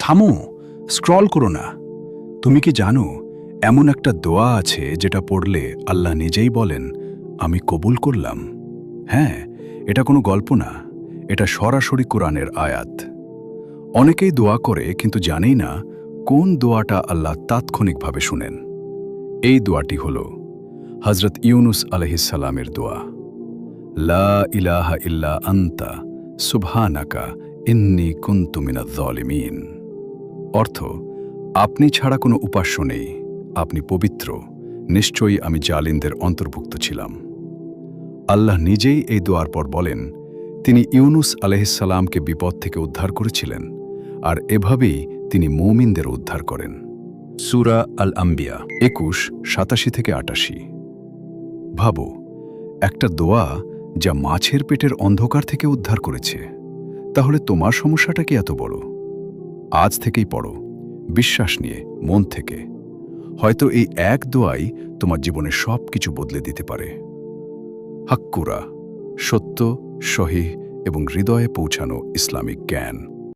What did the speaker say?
থামো, স্ক্রল করো না। তুমি কি জানো এমন একটা দোয়া আছে যেটা পড়লে আল্লাহ নিজেই বলেন, আমি কবুল করলাম? হ্যাঁ, এটা কোনো গল্প না, এটা সরাসরি কোরআনের আয়াত। অনেকেই দোয়া করে কিন্তু জানেই না কোন দোয়াটা আল্লাহ তাৎক্ষণিকভাবে শুনেন। এই দোয়াটি হল হজরত ইউনুস আলাইহিসসালামের দোয়া, লা ইলাহা ইল্লা আনতা সুবহানাকা ইন্নী কুনতু মিনাজ জালিমিন। অর্থ, আপনি ছাড়া কোনো উপাস্য নেই, আপনি পবিত্র, নিশ্চয়ই আমি জালিমদের অন্তর্ভুক্ত ছিলাম। আল্লাহ নিজেই এই দোয়ার পর বলেন তিনি ইউনুস আলাইহিসসালামকে বিপদ থেকে উদ্ধার করেছিলেন, আর এভাবেই তিনি মুমিনদের উদ্ধার করেন। সূরা আল আম্বিয়া 21:87-88। ভাবো, একটা দোয়া যা মাছের পেটের অন্ধকার থেকে উদ্ধার করেছে, তাহলে তোমার সমস্যাটা কি এত বড়? আজ থেকেই পড়ো, বিশ্বাস নিয়ে, মন থেকে। হয়তো এই এক দোয়াই তোমার জীবনের সব কিছু বদলে দিতে পারে। হাক্কুরা, সত্য, সহিহ এবং হৃদয়ে পৌঁছানো ইসলামিক জ্ঞান।